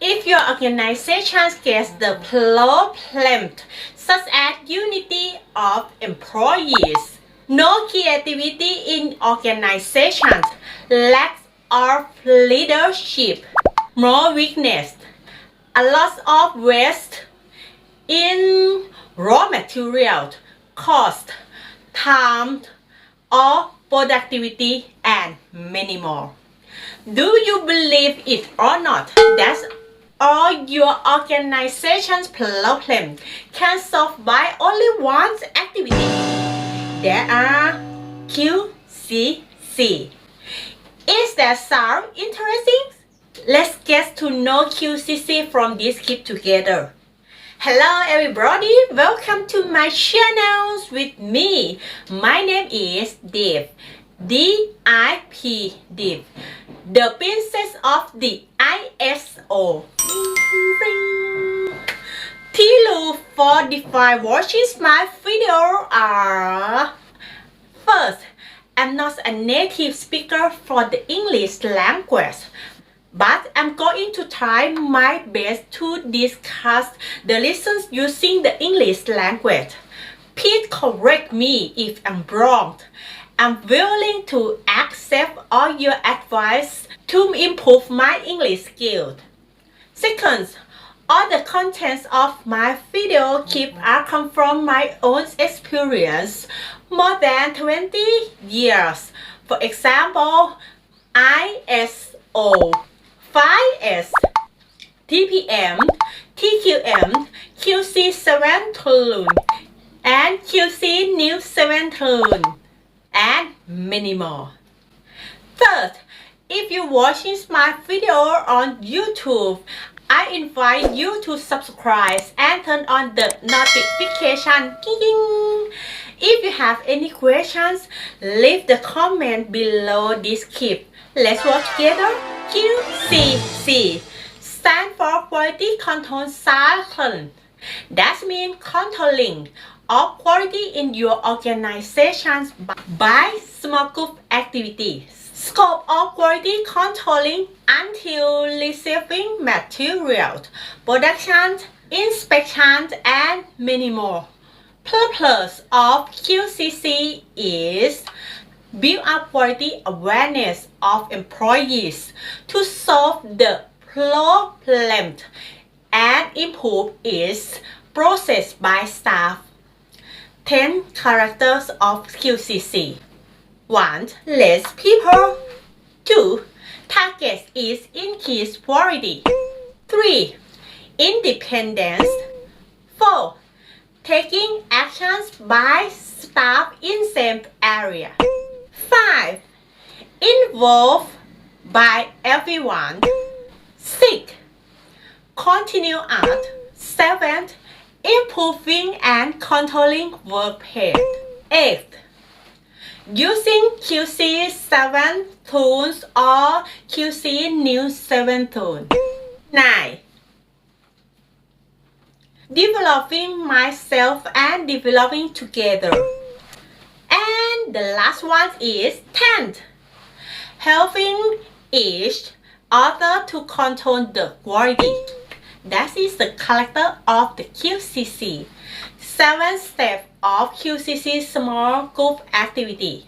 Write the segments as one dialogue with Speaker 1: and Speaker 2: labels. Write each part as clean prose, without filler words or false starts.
Speaker 1: If your organization gets the problem such as unity of employees, no creativity in organizations, lack of leadership, more weakness, a lot of waste in raw materials, cost, time, or productivity, and many more. Do you believe it or not? That's all your organization's problem can solve by only one activity. There are QCC. Is that sound interesting? Let's get to know QCC from this clip together. Hello everybody, welcome to my channel with me. My name is Dev, D-I-P, Dev, the princess of the ISO. Tilu for define watching my video are: first, I'm not a native speaker for the English language, but I'm going to try my best to discuss the lessons using the English language. Please correct me if I'm wrong. I'm willing to accept all your advice to improve my English skills. Second, all the contents of my video clip are come from my own experience more than 20 years. For example, ISO, 5S, TPM, TQM, QC17, and QC New 17, and many more. Third, if you're watching my video on YouTube, I invite you to subscribe and turn on the notification. Ding! If you have any questions, leave the comment below this clip. Let's watch together. QCC stand for Quality Control Cycle. That means controlling of quality in your organization by small group activities. Scope of quality controlling until receiving materials, production, inspection, and many more. Purpose of QCC is build up quality awareness of employees to solve the problem and improve its process by staff. 10 characters of QCC. 1. Less people. 2. Target is increased quality. 3. Independence. 4. Taking actions by staff in same area. 5. Involved by everyone. 6. Continue art. 7. Improving and controlling workplace. 8. Using QC7 tools or QC New 17. 9. Developing myself and developing together. And the last one is 10. Helping each other to control the quality. That is the character of the QCC. 7 steps of QCC small group activity.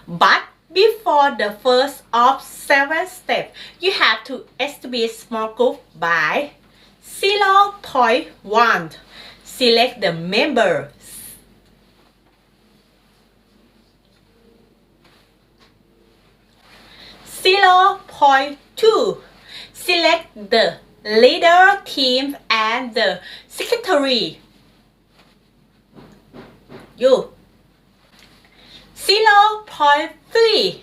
Speaker 1: But before the first of 7 steps, you have to establish small group by 0.1. Select the members. 0.2. Select the leader, team, and the secretary. 0.3.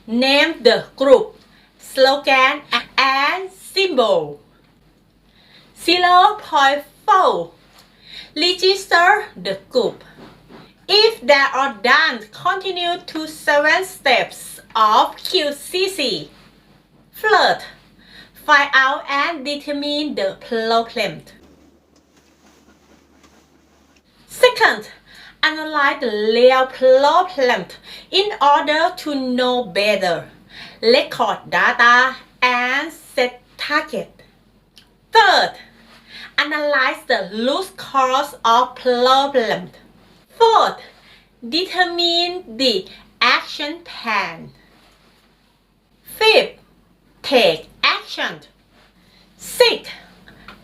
Speaker 1: Name the group, slogan, and symbol. 0.4. Register the group. If they are done, continue to 7 steps of QCC. First, find out and determine the problem. Second, analyze the real problem in order to know better. Record data and set target. Third, analyze the root cause of problem. Fourth, determine the action plan. Fifth, take action. Sixth,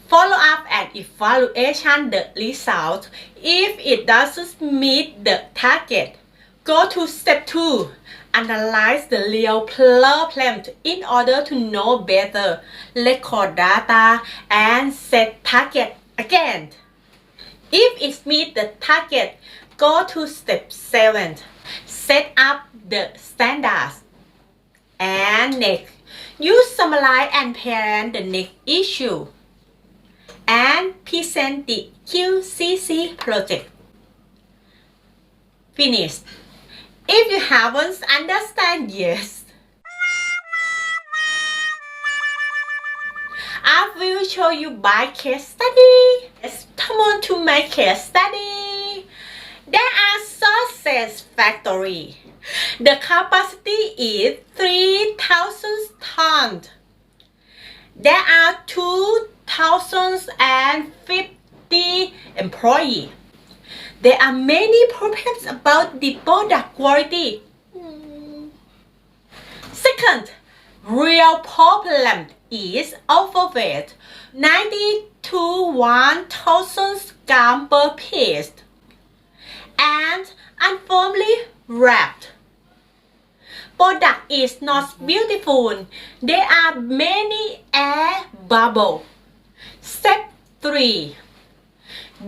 Speaker 1: follow up and evaluation the result. If it doesn't meet the target, go to step 2. Analyze the real problem in order to know better, record data, and set target again. If it meets the target, go to step 7. Set up the standards. And next, use summarize and present the next issue. And present the QCC project. Finished. If you haven't understand yet, I will show you by case study. Let's come on to my case study. There are success factory. The capacity is 3,000 tons. There are 2,050 employees. There are many problems about the product quality. Second, real problem is overweight, 90 to 1,000 grams per piece, and unfirmly wrapped. Product is not beautiful. There are many air bubbles. Step 3.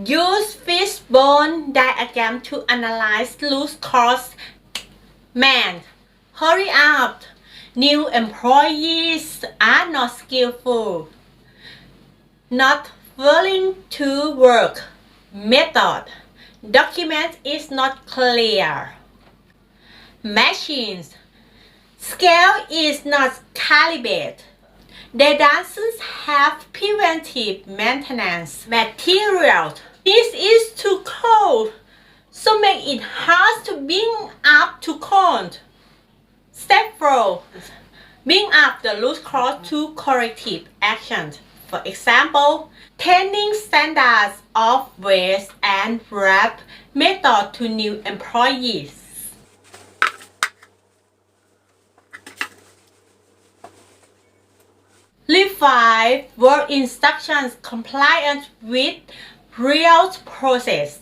Speaker 1: Use fishbone diagram to analyze root cause. Man, hurry up. New employees are not skillful, not willing to work. Method. Document is not clear. Machines. Scale is not calibrated. They doesn't have preventive maintenance. Materials. This is too cold, so make it hard to bring up to cold. Step 4. Bring up the root cause to corrective actions. For example, training standards of waste and wrap method to new employees. Refine work instructions compliant with real process.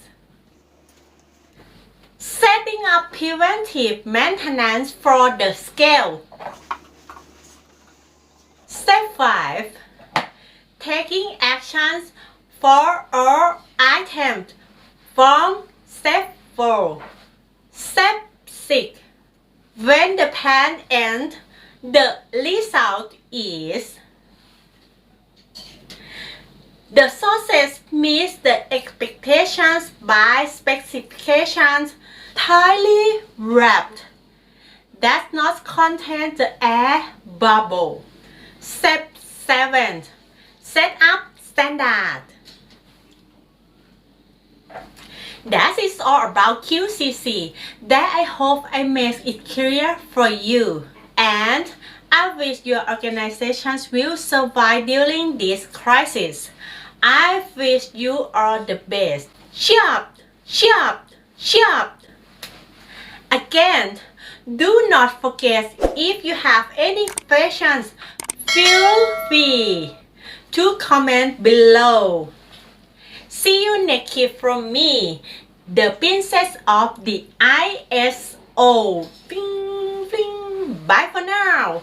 Speaker 1: Setting up preventive maintenance for the scale. Step 5. Taking actions for all items from step 4. Step 6. When the plan ends, the result is the success meets the expectations by specifications tightly wrapped. Does not contain the air bubble. Step 7. Set up standard. That is all about QCC. That I hope I made it clear for you. And I wish your organizations will survive during this crisis. I wish you all the best. Sharp, sharp, sharp. Again, do not forget, if you have any questions, feel free to comment below. See you next clip from me, the princess of the ISO. Bing, bing. Bye for now.